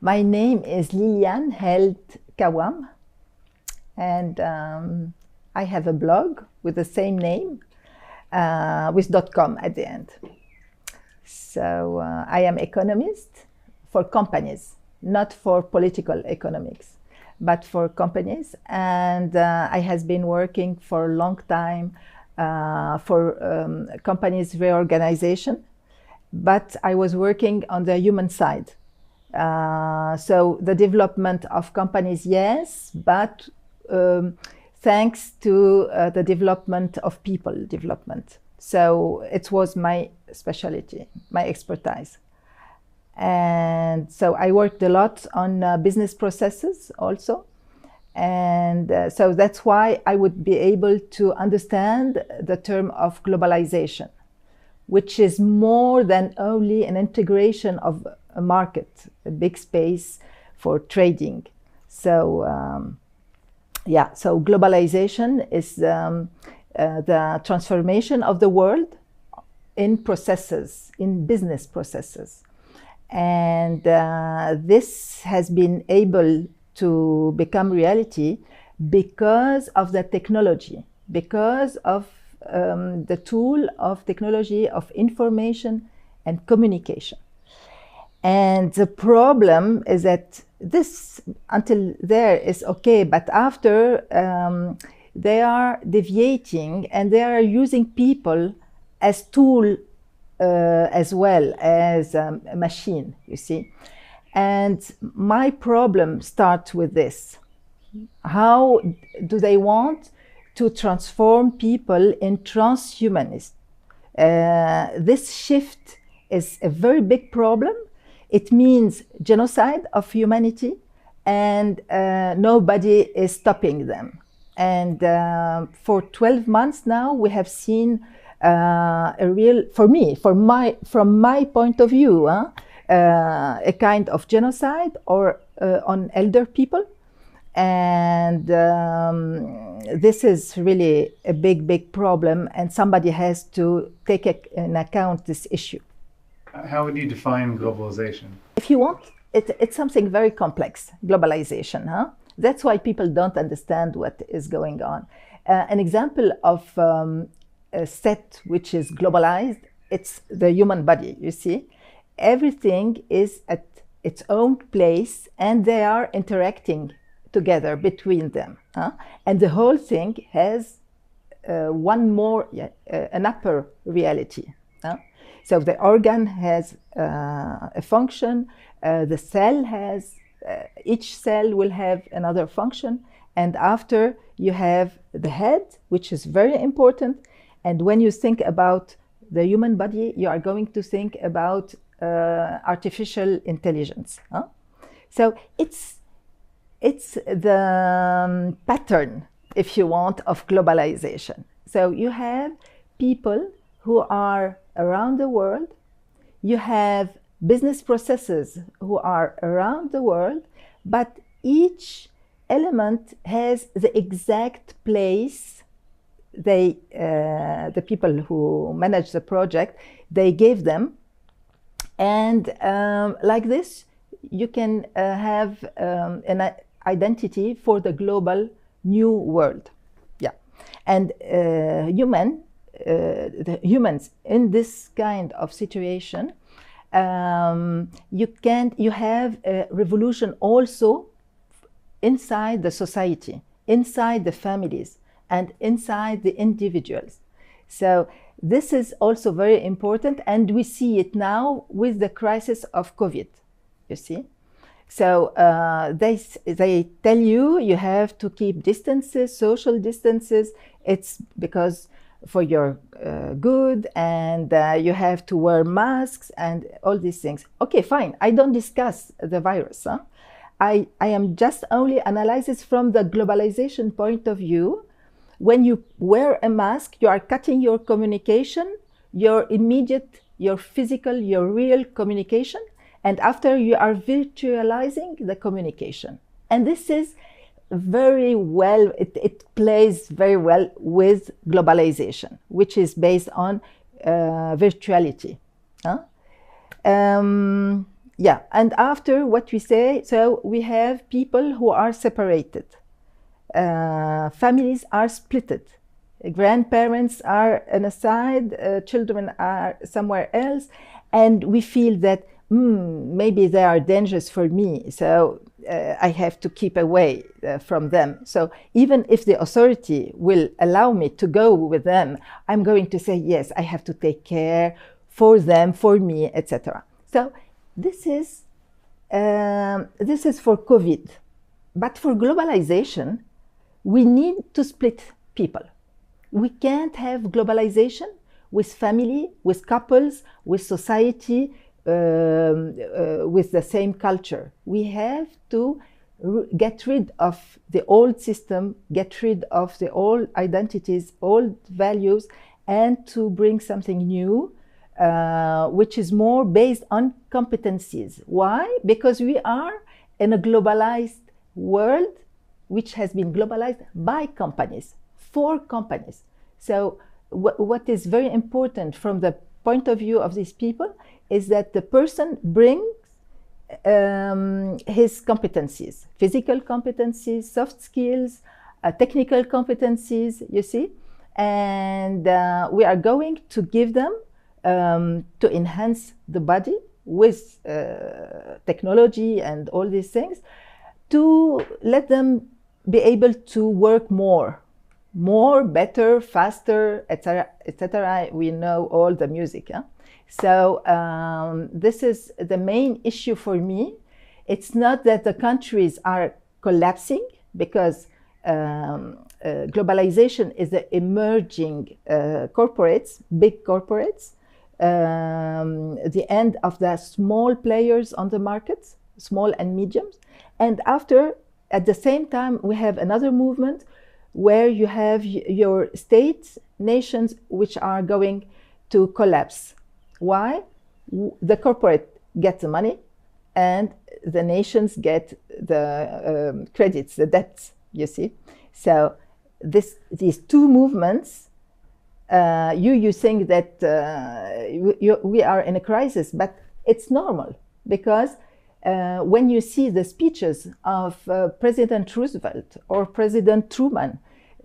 My name is Liliane held Khawam, and I have a blog with the same name with .com at the end. So I am economist for companies, not for political economics, but for companies. And I has been working for a long time for companies reorganization, but I was working on the human side. So the development of companies, yes, but thanks to the development of people development. So it was my specialty, my expertise. And so I worked a lot on business processes also. And so that's why I would be able to understand the term of globalization, which is more than only an integration of a market, a big space for trading. So so globalization is the transformation of the world in processes, in business processes. And this has been able to become reality because of the technology, because of the tool of technology of information and communication. And the problem is that this, until there, is okay, but after they are deviating and they are using people as tool as well as a machine, you see. And my problem starts with this. How do they want to transform people in transhumanists? This shift is a very big problem. It means genocide of humanity, and nobody is stopping them. And for 12 months now, we have seen a real, from my point of view, a kind of genocide or on elder people. And this is really a big problem, and somebody has to take in account this issue. How would you define globalization? If you want, it's something very complex, globalization. That's why people don't understand what is going on. An example of a set which is globalized, it's the human body, you see. Everything is at its own place, and they are interacting together between them. And the whole thing has an upper reality. So the organ has a function, the cell has, each cell will have another function, and after you have the head, which is very important. And when you think about the human body, you are going to think about artificial intelligence. So it's the pattern, if you want, of globalization. So you have people who are around the world, you have business processes who are around the world, but each element has the exact place the people who manage the project, they gave them. And like this, you can have an identity for the global new world. Yeah. And the humans in this kind of situation, you have a revolution also inside the society, inside the families, and inside the individuals. So this is also very important, and we see it now with the crisis of COVID, you see. So they tell you have to keep distances, social distances. It's because for your good, and you have to wear masks and all these things. Okay, fine. I don't discuss the virus. I am just only analyzes from the globalization point of view. When you wear a mask, you are cutting your communication, your immediate, your physical, your real communication. And after, you are virtualizing the communication. And this is very well, it plays very well with globalization, which is based on virtuality. yeah, and after what we say, so we have people who are separated. Families are splitted. Grandparents are on a side, children are somewhere else, and we feel that maybe they are dangerous for me, so I have to keep away from them. So even if the authority will allow me to go with them, I'm going to say, yes, I have to take care for them, for me, etc. So this is for COVID. But for globalization, we need to split people. We can't have globalization with family, with couples, with society, with the same culture. We have to get rid of the old system, get rid of the old identities, old values, and to bring something new, which is more based on competencies. Why? Because we are in a globalized world, which has been globalized by companies, for companies. So what is very important from the point of view of these people is that the person brings his competencies, physical competencies, soft skills, technical competencies, you see, and we are going to give them to enhance the body with technology and all these things, to let them be able to work more, better, faster, etc., etc. We know all the music. Huh? So this is the main issue for me. It's not that the countries are collapsing, because globalization is the emerging corporates, big corporates, the end of the small players on the markets, small and mediums. And after, at the same time, we have another movement where you have your states, nations, which are going to collapse. Why? The corporate gets the money and the nations get the credits, the debts, you see. So these two movements, you think that we are in a crisis, but it's normal, because when you see the speeches of President Roosevelt or President Truman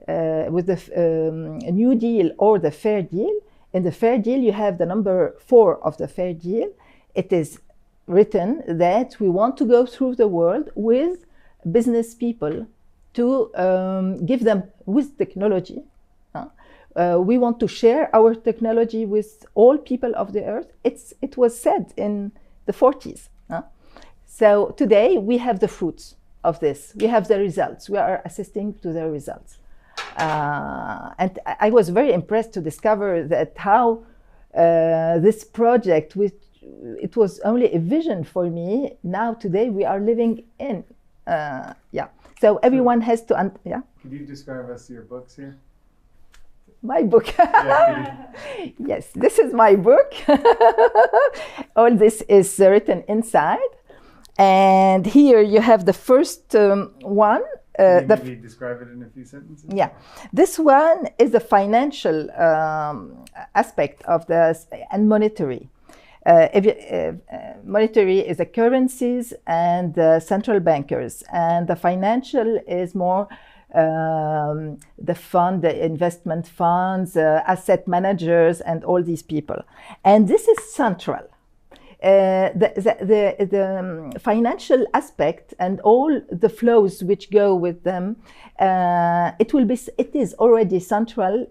with the New Deal or the Fair Deal, in the Fair Deal you have the number 4 of the Fair Deal. It is written that we want to go through the world with business people to give them with technology. We want to share our technology with all people of the earth. It was said in the 40s. So today we have the fruits of this. We have the results. We are assisting to the results. And I was very impressed to discover that how this project, which it was only a vision for me, now today we are living in. Yeah. So everyone has to. Yeah. Could you describe us your books here? My book. Yeah, yes, this is my book. All this is written inside. And here you have the first one. Can you maybe describe it in a few sentences? Yeah. This one is the financial aspect of this, and monetary. Monetary is the currencies and the central bankers. And the financial is more the fund, the investment funds, asset managers, and all these people. And this is central. The financial aspect and all the flows which go with them, it is already central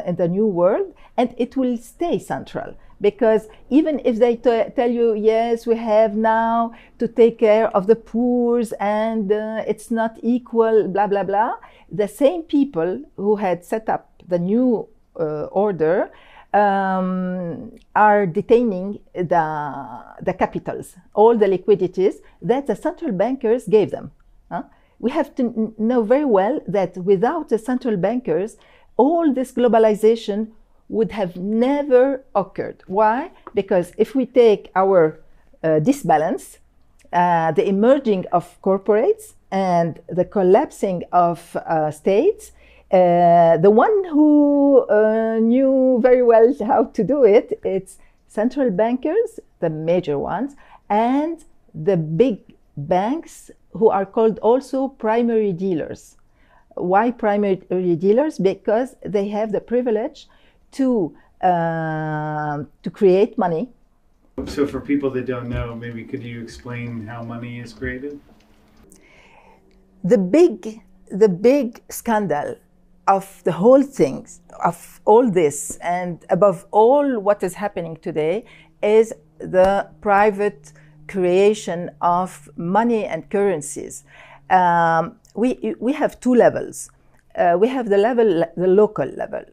in the new world, and it will stay central. Because even if they tell you, yes, we have now to take care of the poor and it's not equal, blah, blah, blah, the same people who had set up the new order are detaining the capitals, all the liquidities that the central bankers gave them. We have to know very well that without the central bankers, all this globalization would have never occurred. Why? Because if we take our disbalance, the emerging of corporates and the collapsing of states, the one who knew very well how to do it, it's central bankers, the major ones, and the big banks who are called also primary dealers. Why primary dealers? Because they have the privilege to create money. So for people that don't know, maybe could you explain how money is created? The big scandal of the whole thing, of all this, and above all what is happening today, is the private creation of money and currencies. We have two levels. We have the local level.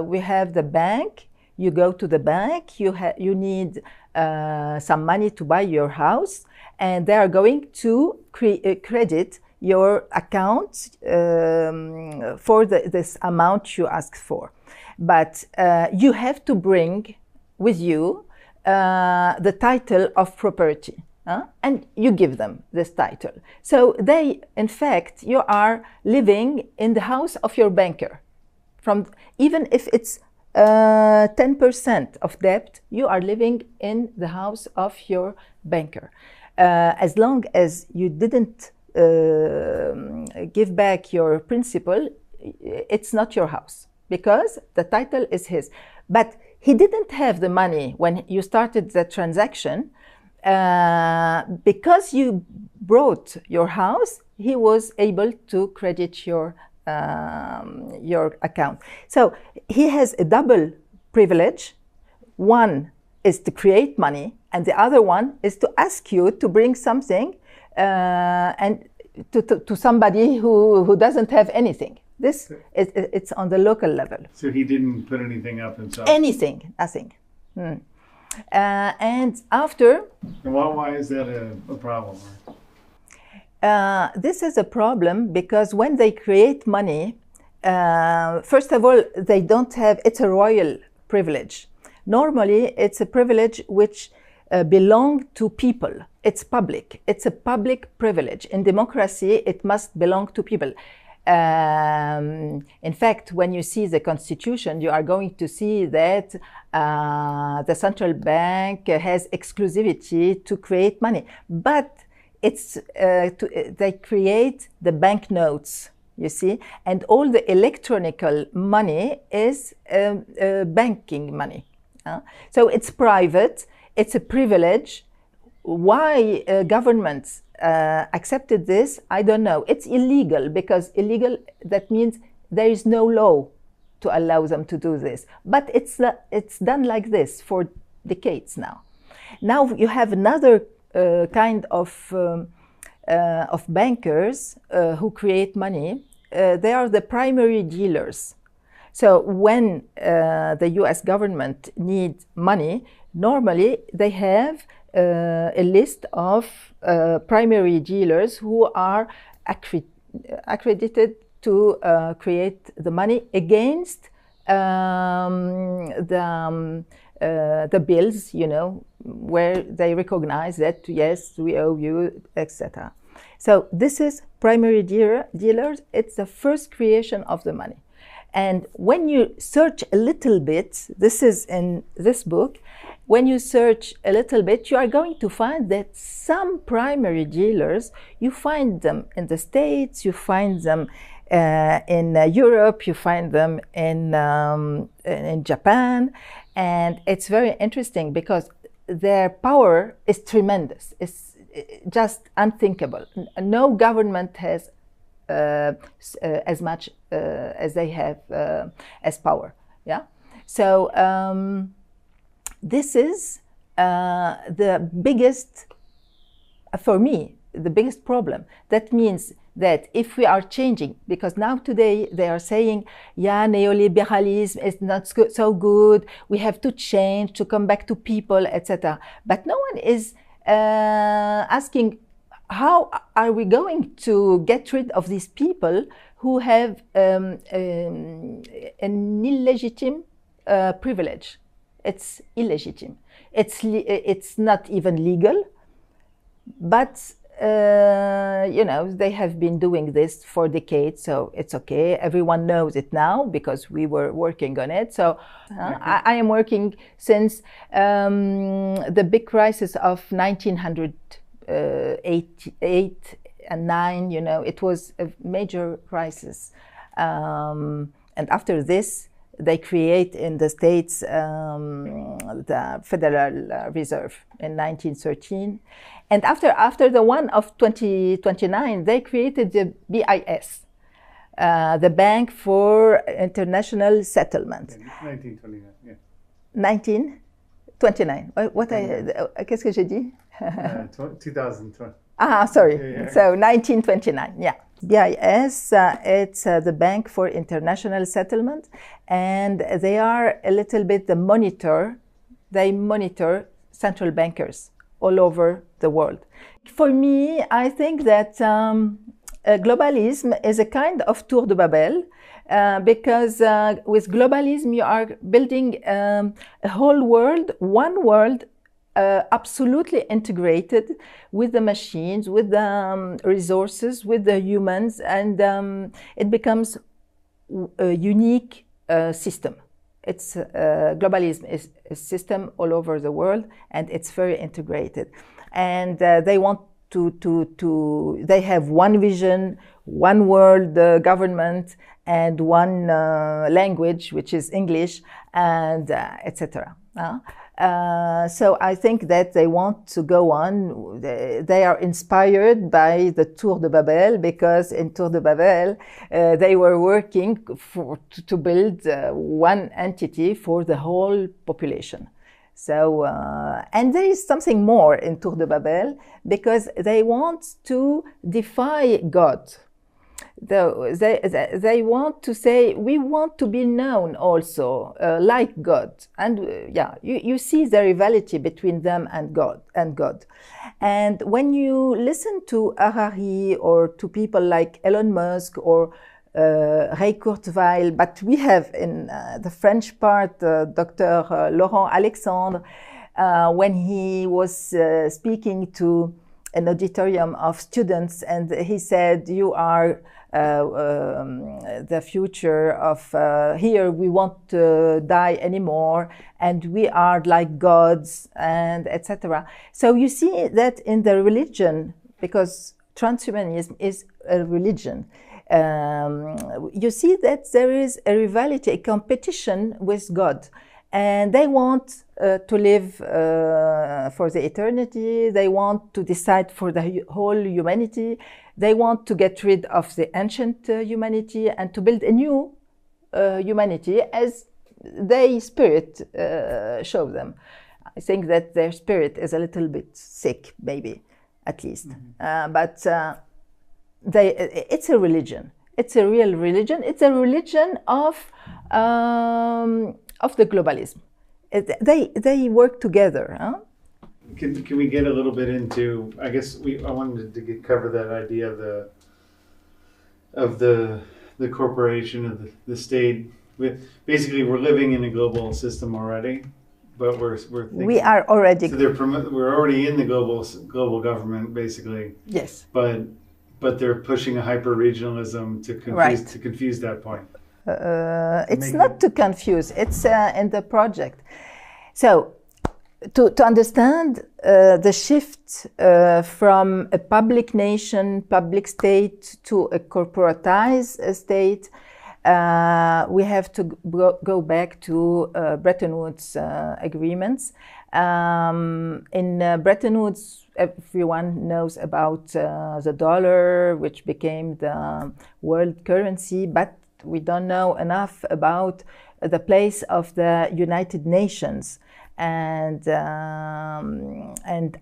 We have the bank. You go to the bank. You need some money to buy your house, and they are going to credit your account for this amount you ask for. But you have to bring with you the title of property, and you give them this title. So they, in fact, you are living in the house of your banker. Even if it's 10% of debt, you are living in the house of your banker. As long as you didn't give back your principal, it's not your house because the title is his. But he didn't have the money when you started the transaction. Because you brought your house, he was able to credit your account. So he has a double privilege. One is to create money, and the other one is to ask you to bring something and to somebody who doesn't have anything. It's on the local level. So he didn't put anything up himself? Anything, nothing. And after... And why is that a problem? This is a problem because when they create money, first of all, they don't have... It's a royal privilege. Normally, it's a privilege which belongs to people. It's public. It's a public privilege. In democracy, it must belong to people. In fact, when you see the constitution, you are going to see that the central bank has exclusivity to create money. But they create the banknotes, you see, and all the electronic money is banking money. So it's private, it's a privilege. Why governments accepted this, I don't know. It's illegal because illegal, that means there is no law to allow them to do this. But it's done like this for decades now. Now you have another kind of bankers who create money. They are the primary dealers. So when the US government needs money, normally they have a list of primary dealers who are accredited to create the money against the bills, you know, where they recognize that, yes, we owe you, etc. So this is primary dealers. It's the first creation of the money. And when you search a little bit, this is in this book, when you search a little bit, you are going to find that some primary dealers, you find them in the States, you find them in Europe, you find them in Japan. And it's very interesting because their power is tremendous. It's just unthinkable. No government has as much as they have as power. Yeah. So this is the biggest, for me, the biggest problem. That means that if we are changing, because now today they are saying, yeah, neoliberalism is not so good, we have to change to come back to people, etc. But no one is asking, how are we going to get rid of these people who have an illegitimate privilege? It's illegitimate. It's not even legal, but you know, they have been doing this for decades, so it's okay. Everyone knows it now because we were working on it. So I am working since the big crisis of 1988 and 9, you know, it was a major crisis. And after this, they create in the States the Federal Reserve in 1913. And after the one of 2029, they created the BIS, the Bank for International Settlement. 1929, yeah. 1929. Qu'est-ce que j'ai dit? 2020. Ah, sorry. Yeah. So 1929, yeah. BIS, it's the Bank for International Settlement, and they are a little bit the monitor. They monitor central bankers all over the world. For me, I think that globalism is a kind of tour de Babel, because with globalism you are building a whole world, one world, absolutely integrated with the machines, with the resources, with the humans, and it becomes a unique system. It's globalism is a system all over the world, and it's very integrated. And they want they have one vision, one world government, and one language, which is English, and etc. So I think that they want to go on. They are inspired by the Tour de Babel, because in Tour de Babel they were working to build one entity for the whole population. So, and there is something more in Tour de Babel, because they want to defy God. They want to say, we want to be known also like God. And yeah, you see the rivalry between them and God. And when you listen to Harari or to people like Elon Musk or Ray Kurzweil, but we have in the French part Dr. Laurent Alexandre, when he was speaking to an auditorium of students, and he said, you are the future of here, we won't die anymore, and we are like gods, and etc. So you see that in the religion, because transhumanism is a religion, you see that there is a rivalry, a competition with God, and they want to live for the eternity. They want to decide for the whole humanity. They want to get rid of the ancient humanity and to build a new humanity as their spirit show them. I think that their spirit is a little bit sick, maybe, at least. But it's a religion. It's a real religion. It's a religion of the globalism. They work together. Huh? Can we get a little bit into? I guess I wanted to cover that idea of the corporation, of the state. Basically, we're living in a global system already, but we're thinking, we are already. So we're already in the global government, basically. Yes. But they're pushing a hyper regionalism to confuse that point. It's not to confuse. It's in the project. So, to understand the shift from a public nation, public state, to a corporatized state, we have to go back to Bretton Woods agreements. In Bretton Woods, everyone knows about the dollar, which became the world currency, but we don't know enough about the place of the United Nations and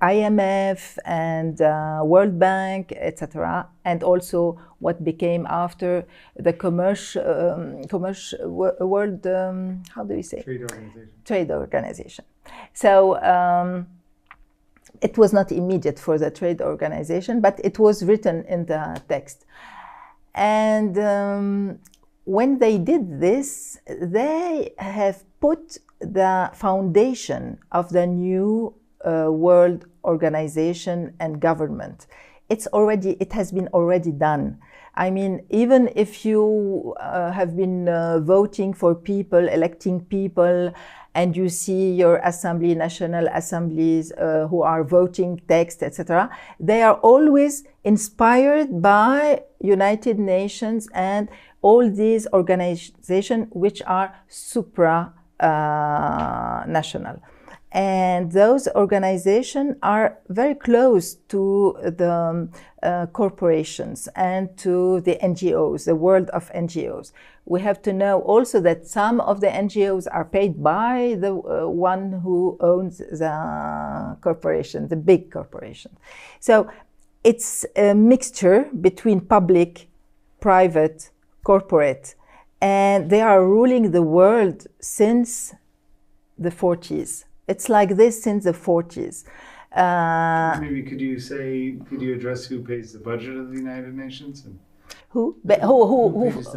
IMF and World Bank, etc., and also what became after the world, how do we say? Trade organization. So it was not immediate for the trade organization, but it was written in the text. And when they did this, they have put the foundation of the new world organization and government it has been already done. I mean, even if you have been voting for people, electing people, and you see your assembly, national assemblies who are voting text, etc., they are always inspired by United Nations and all these organizations which are supranational. And those organizations are very close to the corporations and to the NGOs, the world of NGOs. We have to know also that some of the NGOs are paid by the one who owns the corporation, the big corporation. So it's a mixture between public, private, corporate, and they are ruling the world since the 40s. It's like this since the 40s. Maybe could you address who pays the budget of the United Nations? And who pays the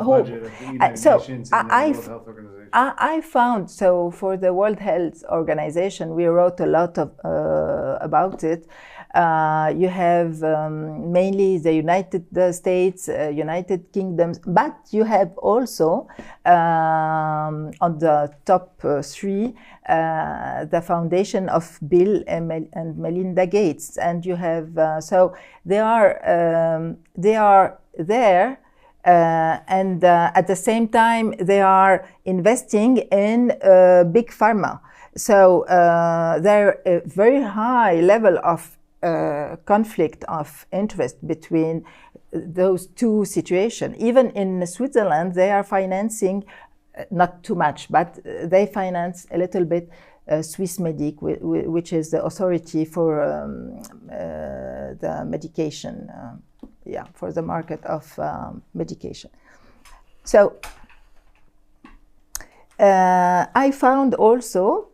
budget of the United Nations and the World Health Organization? I found, so for the World Health Organization, we wrote a lot about it. You have mainly the United States, United Kingdom, but you have also on the top three the foundation of Bill and Melinda Gates, and you have so they are there. And at the same time, they are investing in big pharma. So there are a very high level of conflict of interest between those two situations. Even in Switzerland, they are financing, not too much, but they finance a little bit Swissmedic, which is the authority for the medication. For the market of medication. So I found also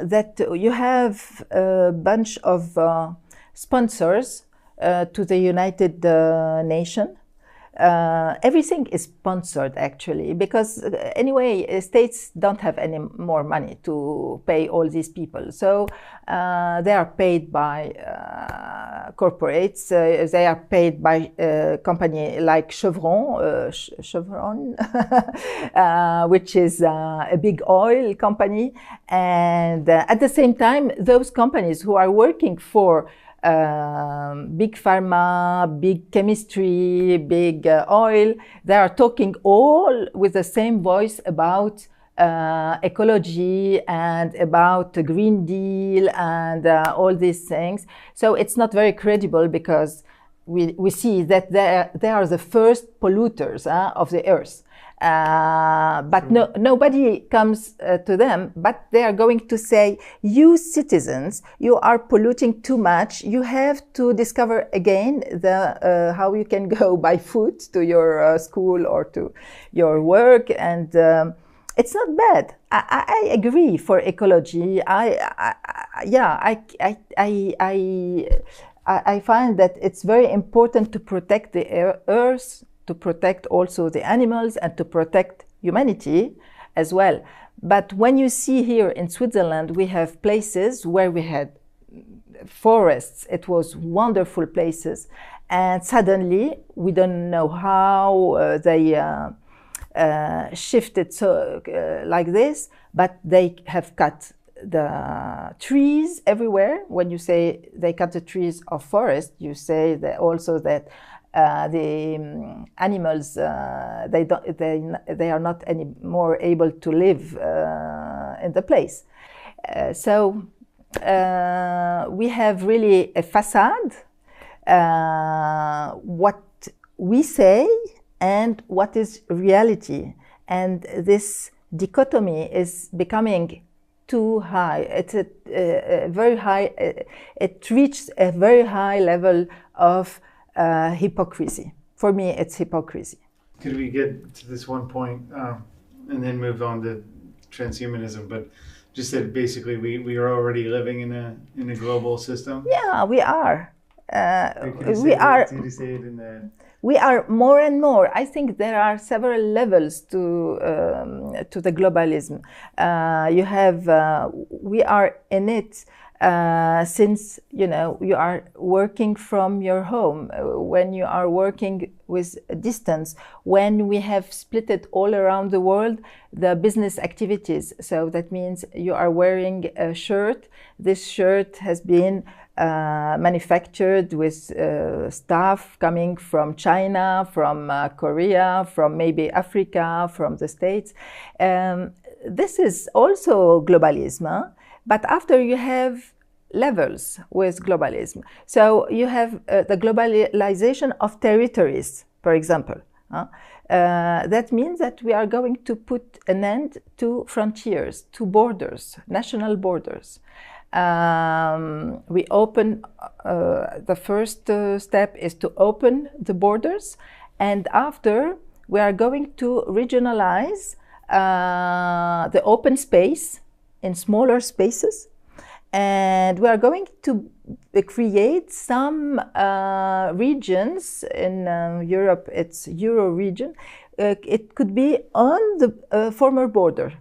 that you have a bunch of sponsors to the United Nations. Everything is sponsored actually, because anyway, states don't have any more money to pay all these people. So they are paid by corporates. They are paid by a company like Chevron, which is a big oil company. And at the same time, those companies who are working for big pharma, big chemistry, big oil, they are talking all with the same voice about ecology and about the Green Deal and all these things. So it's not very credible, because we see that they are the first polluters of the earth. But nobody comes to them, but they are going to say, you citizens, you are polluting too much. You have to discover again how you can go by foot to your school or to your work. And it's not bad. I agree for ecology. I find that it's very important to protect the earth, to protect also the animals, and to protect humanity as well. But when you see here in Switzerland, we have places where we had forests. It was wonderful places. And suddenly, we don't know how they shifted like this, but they have cut the trees everywhere. When you say they cut the trees of forest, you say that also that the animals they are not anymore able to live in the place. So we have really a facade, what we say and what is reality, and this dichotomy is becoming too high. It's a very high. It reached a very high level of hypocrisy. For me, it's hypocrisy. Could we get to this one point and then move on to transhumanism? But just that basically we are already living in a global system. Yeah, we are. We are more and more. I think there are several levels to the globalism. We are in it since you are working from your home, when you are working with distance, when we have split it all around the world, the business activities. So that means you are wearing a shirt. This shirt has been manufactured with stuff coming from China, from Korea, from maybe Africa, from the States. This is also globalism. Huh? But after you have levels with globalism. So you have the globalization of territories, for example. That means that we are going to put an end to frontiers, to borders, national borders. We open, the first step is to open the borders, and after we are going to regionalize the open space in smaller spaces, and we are going to create some regions in Europe. It's Euro region. It could be on the former border.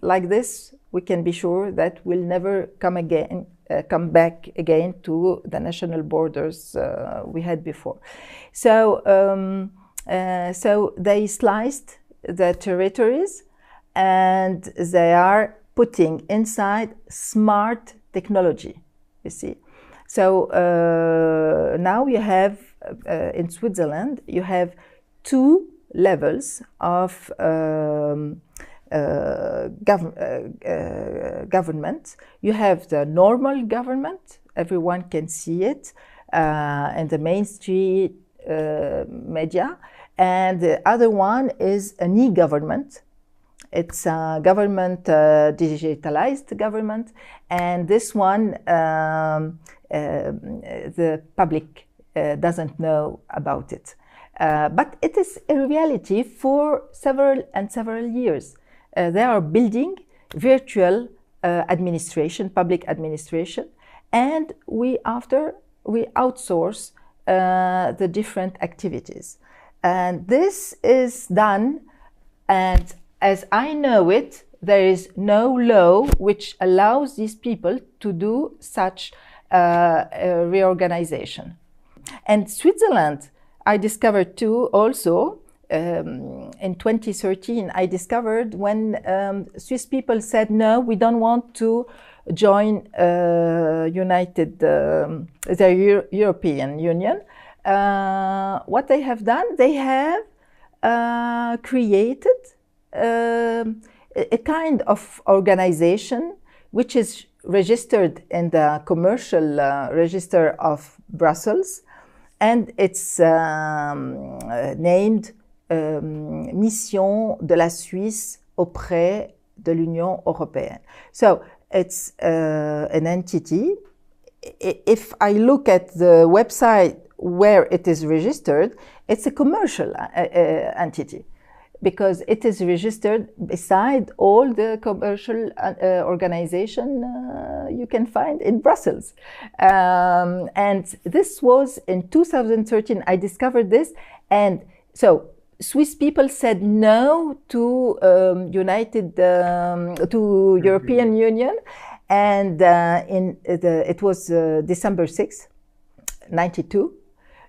Like this, we can be sure that we'll never come back again to the national borders we had before. So, so they sliced the territories, and they are putting inside smart technology, you see. So now you have, in Switzerland, you have two levels of government. You have the normal government, everyone can see it in the mainstream media, and the other one is an e-government. It's a government, digitalized government, and this one the public doesn't know about it. But it is a reality for several years. They are building virtual administration, public administration, and we outsource the different activities. And this is done, and as I know it, there is no law which allows these people to do such reorganization. And Switzerland, I discovered too also, in 2013, I discovered when Swiss people said, no, we don't want to join the European Union. What they have done, they have created a kind of organization which is registered in the commercial register of Brussels, and it's named Mission de la Suisse auprès de l'Union européenne. So it's an entity. If I look at the website where it is registered, it's a commercial entity, because it is registered beside all the commercial organization you can find in Brussels. And this was in 2013, I discovered this. And so Swiss people said no to European Union. And it was December 6th, 92.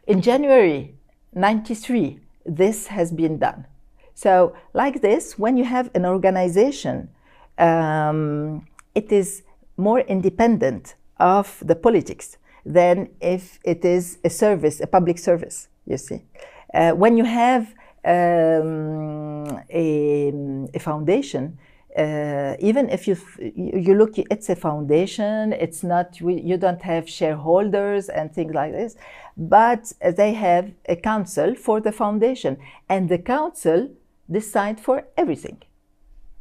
In January 93, this has been done. So like this, when you have an organization, it is more independent of the politics than if it is a service, a public service, you see. When you have a foundation, even if you look, it's a foundation, it's not, you don't have shareholders and things like this, but they have a council for the foundation, and the council decide for everything.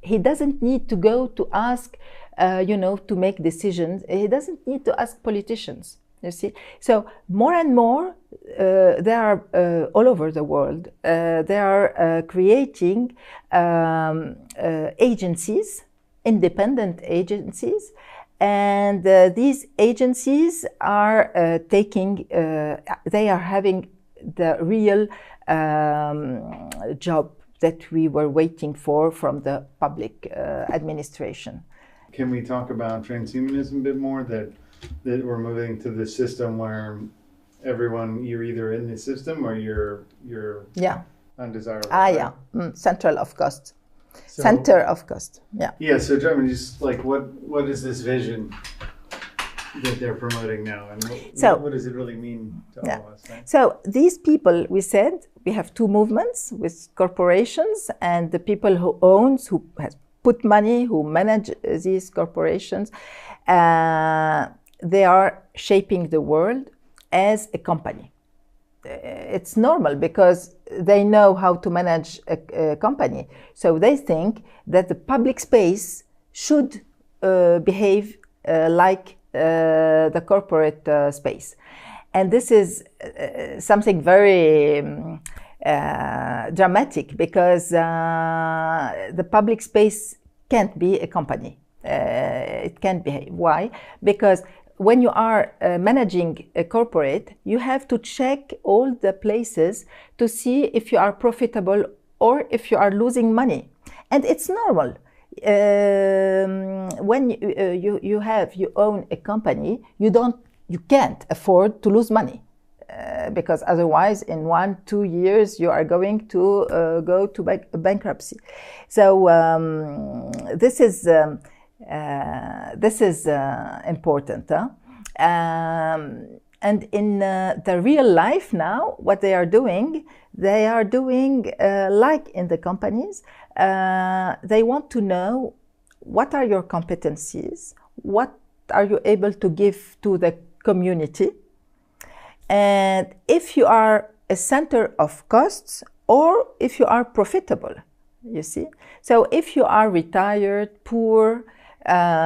He doesn't need to go to ask, to make decisions. He doesn't need to ask politicians, you see. So more and more, they are all over the world. They are creating agencies, independent agencies, and these agencies are they are having the real job that we were waiting for from the public administration. can we talk about transhumanism a bit more? That we're moving to the system where everyone, you're either in the system or you're undesirable. Right? Central of cost. So, center of cost. Yeah. Yeah. So I mean, just like what is this vision that they're promoting now, and what does it really mean to all of us? Right? So these people, we said, we have two movements with corporations and the people who has put money, who manage these corporations. They are shaping the world as a company. It's normal because they know how to manage a company. So they think that the public space should behave like the corporate space. And this is something very dramatic because the public space can't be a company. It can't behave. Why? Because when you are managing a corporate, you have to check all the places to see if you are profitable or if you are losing money. And it's normal. When you own a company, you can't afford to lose money because otherwise in 1-2 years you are going to go to bankruptcy. So this is important. And in the real life now, what they are doing like in the companies. They want to know what are your competencies, what are you able to give to the community, and if you are a center of costs or if you are profitable, you see. So if you are retired, poor,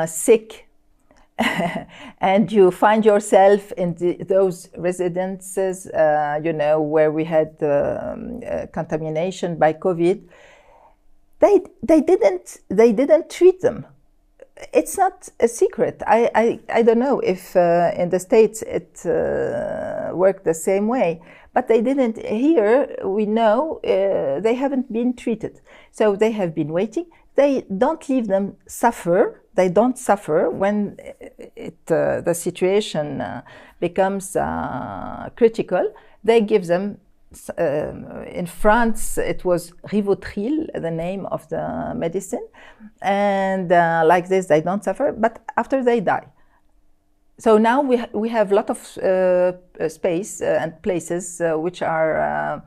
sick, and you find yourself in those residences, where we had contamination by COVID, they didn't treat them. It's not a secret. I don't know if in the States it worked the same way, but they didn't. Here we know they haven't been treated. So they have been waiting. They don't leave them suffer. They don't suffer when the situation becomes critical. They give them. In France, it was Rivotril, the name of the medicine, and like this, they don't suffer. But after they die, so now we have a lot of space and places which are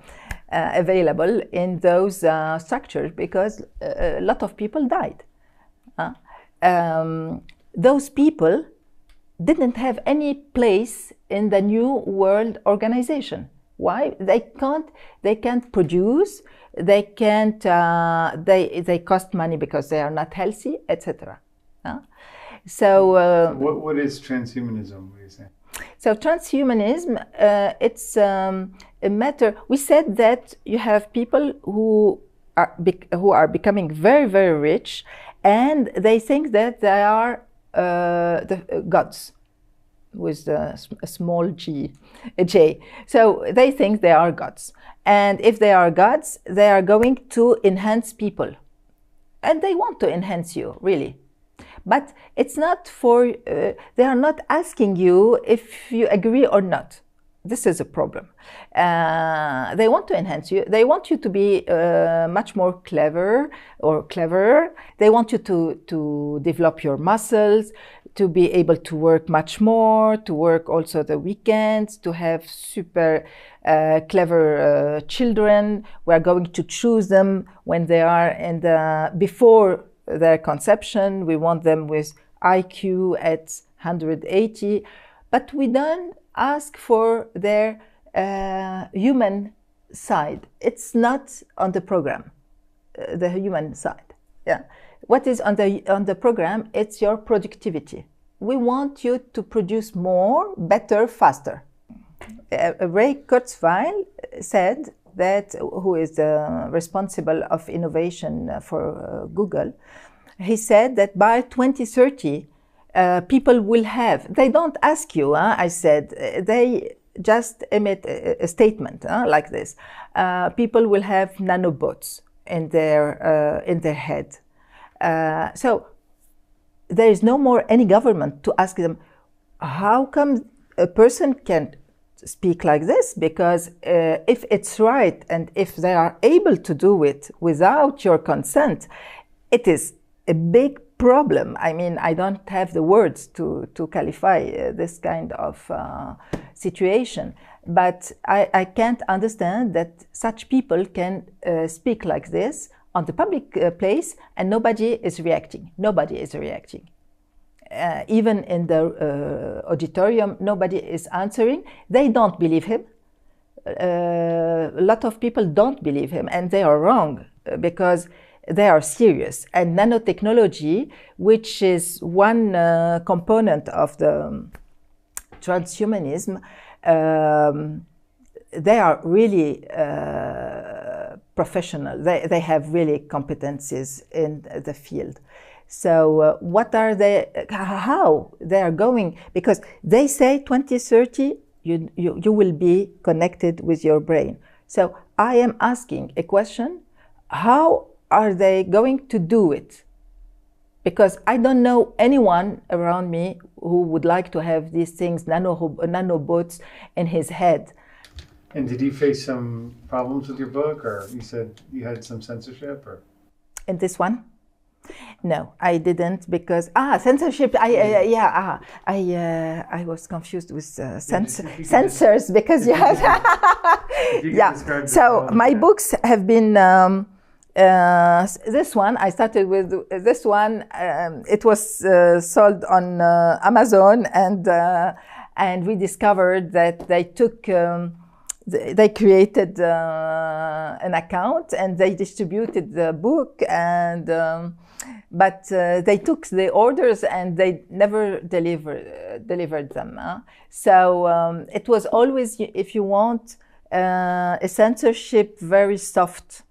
available in those structures because a lot of people died. Those people didn't have any place in the New World Organization. Why? They can't produce, they can't, they cost money because they are not healthy, etc. So what is transhumanism? What do you say? So transhumanism, it's a matter. We said that you have people who are becoming very, very rich, and they think that they are the gods, with a small j. So they think they are gods. And if they are gods, they are going to enhance people. And they want to enhance you, really. But it's not for, they are not asking you if you agree or not. This is a problem. They want to enhance you. They want you to be much more clever or cleverer. They want you to develop your muscles, to be able to work much more, to work also the weekends, to have super clever children. We are going to choose them when they are before their conception. We want them with IQ at 180, but we don't ask for their human side. It's not on the program, the human side. Yeah. What is on the program? It's your productivity. We want you to produce more, better, faster. Ray Kurzweil said that, who is responsible of innovation for Google, he said that by 2030, people will have, they don't ask you, I said, they just emit a statement like this. People will have nanobots in their head. So there is no more any government to ask them, how come a person can speak like this? Because if it's right and if they are able to do it without your consent, it is a big problem. I mean, I don't have the words to qualify this kind of situation. But I can't understand that such people can speak like this on the public place and nobody is reacting. Nobody is reacting. Even in the auditorium, nobody is answering. They don't believe him. A lot of people don't believe him, and they are wrong because they are serious. And nanotechnology, which is one component of the transhumanism, they are really professional. They have really competencies in the field. So what are they, how they are going, because they say 2030 you will be connected with your brain. So I am asking a question, how are they going to do it? Because I don't know anyone around me who would like to have these things, nanobots in his head. And did you face some problems with your book, or you said you had some censorship, or? In this one? No, I didn't, because censorship. I was confused with censors because you have. Yeah. So my books have been. This one I started with. This one it was sold on Amazon, and we discovered that they took. They created an account and they distributed the book, and but they took the orders and they never delivered them. So it was always, if you want, a censorship very soft.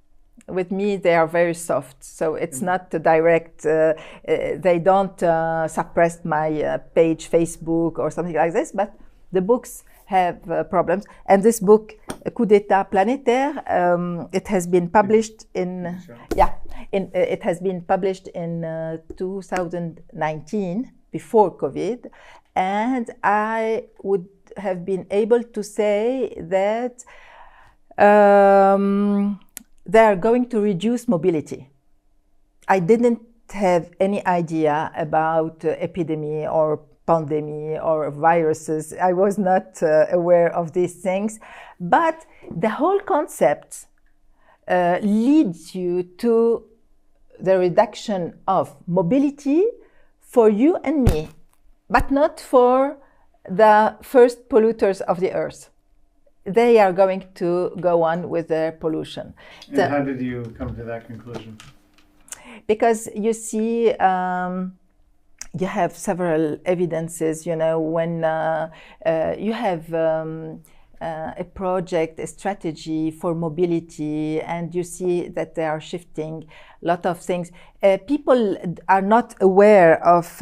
With me, they are very soft, so it's not direct. They don't suppress my page, Facebook, or something like this. But the books have problems. And this book, Coup d'État planétaire, it has been published in it has been published in 2019, before COVID, and I would have been able to say that they are going to reduce mobility. I didn't have any idea about epidemic or pandemic or viruses. I was not aware of these things, but the whole concept leads you to the reduction of mobility for you and me, but not for the first polluters of the earth. They are going to go on with their pollution. And how did you come to that conclusion? Because you see, you have several evidences, you know, when you have a project, a strategy for mobility, and you see that they are shifting a lot of things. People are not aware of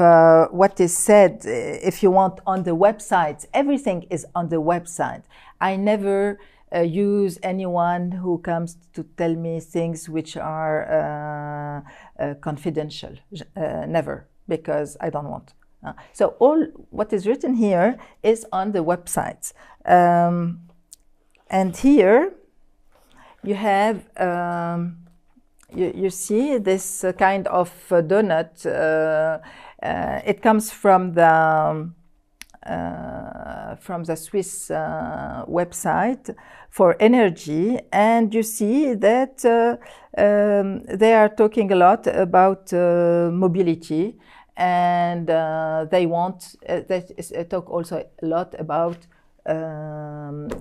what is said, if you want, on the websites. Everything is on the website. I never use anyone who comes to tell me things which are confidential. Never. Because I don't want. So all what is written here is on the websites. And here you have, you see this kind of donut. It comes from the Swiss website for energy, and you see that they are talking a lot about mobility, and they want they talk also a lot about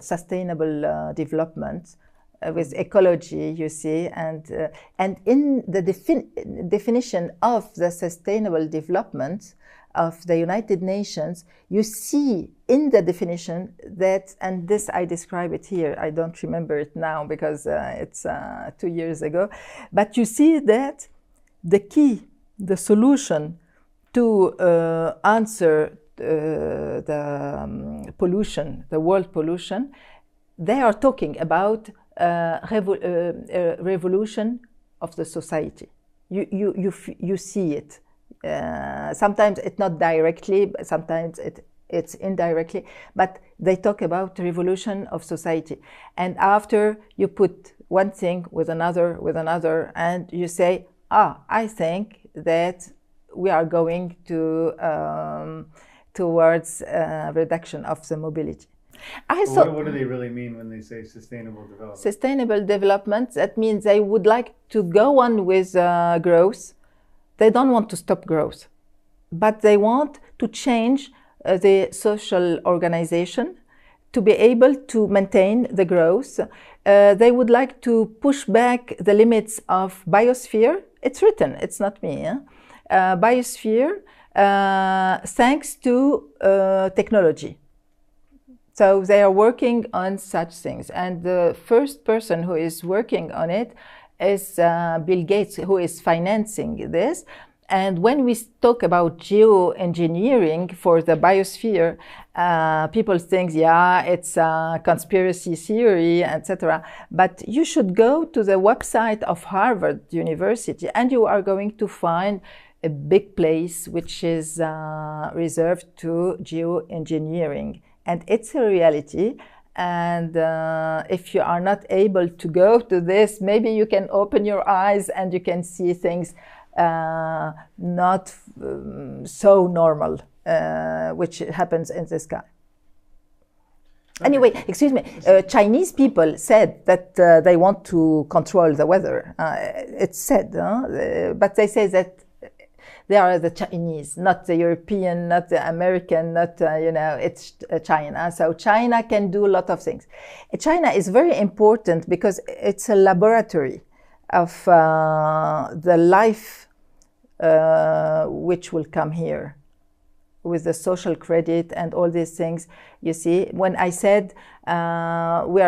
sustainable development with ecology, you see, and in the definition of the sustainable development of the United Nations, you see in the definition that, and this I describe it here, I don't remember it now because it's 2 years ago, but you see that the key, the solution to answer the pollution, the world pollution, they are talking about revolution of the society. You see it. Sometimes it's not directly, but sometimes it's indirectly, but they talk about revolution of society. And after you put one thing with another, and you say, I think that we are going to towards reduction of the mobility. What do they really mean when they say sustainable development? Sustainable development, that means they would like to go on with growth. They don't want to stop growth, but they want to change the social organization to be able to maintain the growth. They would like to push back the limits of biosphere. It's written, it's not me. Biosphere, thanks to technology. So they are working on such things. And the first person who is working on it is Bill Gates, who is financing this. And when we talk about geoengineering for the biosphere, people think, it's a conspiracy theory, etc. But you should go to the website of Harvard University, and you are going to find a big place which is reserved to geoengineering. And it's a reality. And if you are not able to go to this, maybe you can open your eyes and you can see things not so normal, which happens in the sky. Okay. Anyway, excuse me, Chinese people said that they want to control the weather. It's said, but they say that they are the Chinese, not the European, not the American, not, it's China. So China can do a lot of things. China is very important because it's a laboratory of the life which will come here with the social credit and all these things. You see, when I said we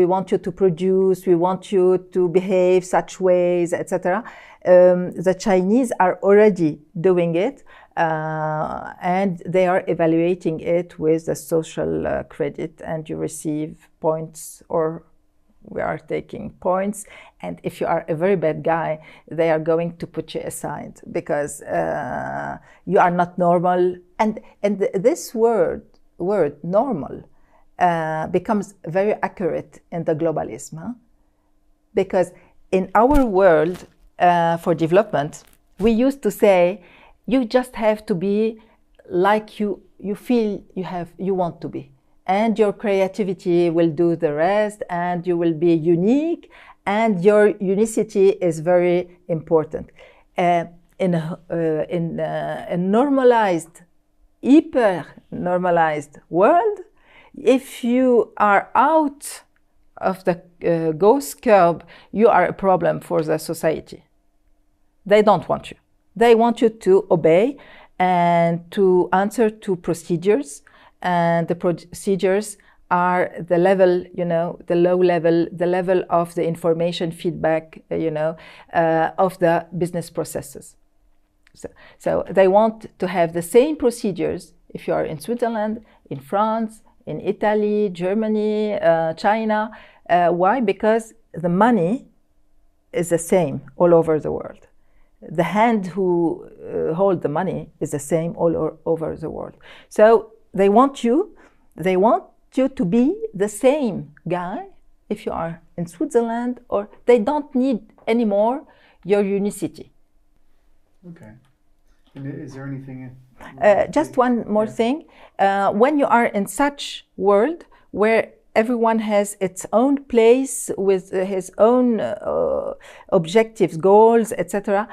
want you to produce, we want you to behave such ways, etc. The Chinese are already doing it, and they are evaluating it with the social credit, and you receive points, or we are taking points. And if you are a very bad guy, they are going to put you aside because you are not normal. And this word normal becomes very accurate in the globalism, because in our world for development, we used to say you just have to be like you feel you want to be, and your creativity will do the rest, and you will be unique, and your unicity is very important. In a normalized, hyper-normalized world, if you are out of the ghost curve, you are a problem for the society. They don't want you. They want you to obey and to answer to procedures, and the procedures are the level, the low level, the level of the information feedback, of the business processes. So they want to have the same procedures if you are in Switzerland, in France, in Italy, Germany, China. Why? Because the money is the same all over the world. The hand who hold the money is the same all over the world. So they want you to be the same guy if you are in Switzerland, or they don't need anymore your unicity. Okay. And is there anything? Just one more thing. When you are in such world where everyone has its own place with his own objectives, goals, etc.,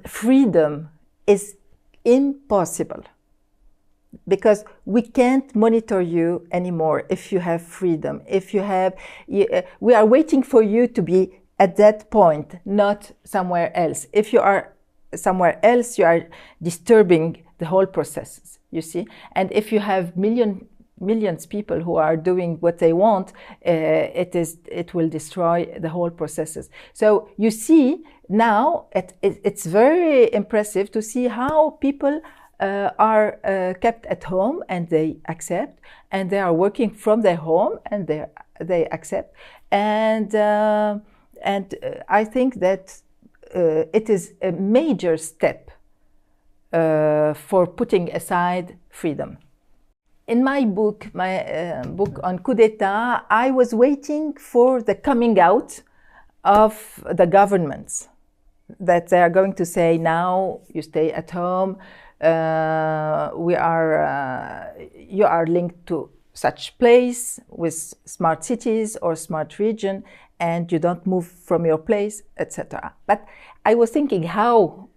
freedom is impossible. Because we can't monitor you anymore if you have freedom. We are waiting for you to be at that point, not somewhere else. If you are somewhere else, you are disturbing the whole processes, you see. And if you have millions people who are doing what they want, it will destroy the whole processes. So you see now, it's very impressive to see how people are kept at home and they accept, and they are working from their home and they accept, and I think that it is a major step for putting aside freedom. In my book on coup d'etat, I was waiting for the coming out of the governments, that they are going to say, now you stay at home, you are linked to such place with smart cities or smart region, and you don't move from your place, etc. But I was thinking, how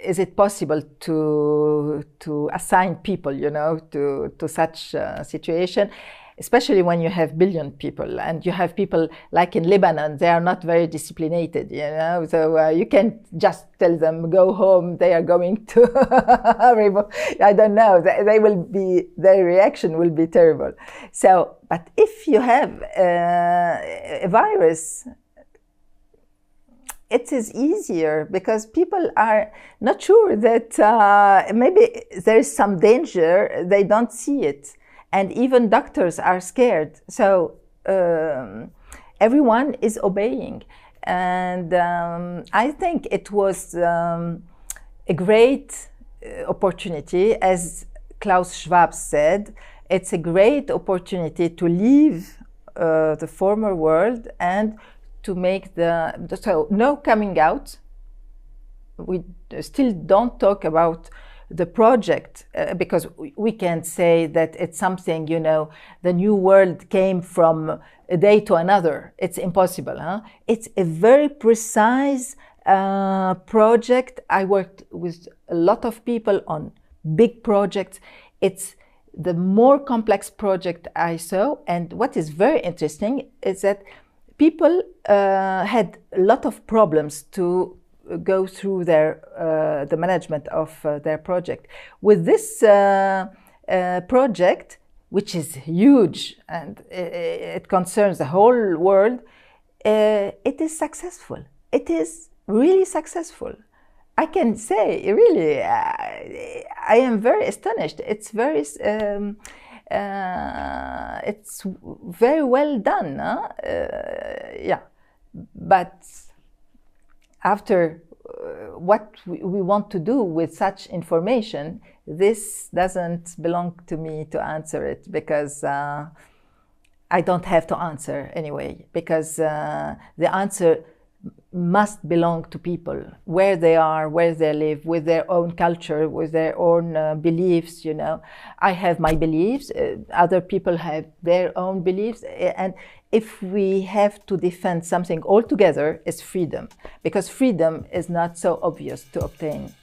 is it possible to assign people, to such a situation, especially when you have billion people and you have people like in Lebanon, they are not very disciplined, so you can't just tell them go home, they are going to I don't know, their reaction will be terrible. So, but if you have a virus, it is easier because people are not sure that maybe there is some danger, they don't see it. And even doctors are scared. So everyone is obeying. And I think it was a great opportunity, as Klaus Schwab said, it's a great opportunity to leave the former world and to make so no coming out. We still don't talk about the project because we can't say that it's something, the new world came from a day to another. It's impossible. It's a very precise project. I worked with a lot of people on big projects. It's the more complex project I saw. And what is very interesting is that people had a lot of problems to go through the management of their project. With this project, which is huge and it concerns the whole world, it is successful. It is really successful. I can say, really, I am very astonished. It's very well done. Yeah, but after what we want to do with such information, this doesn't belong to me to answer it, because I don't have to answer anyway, because the answer must belong to people, where they are, where they live, with their own culture, with their own beliefs. I have my beliefs, other people have their own beliefs, and if we have to defend something altogether, it's freedom, because freedom is not so obvious to obtain.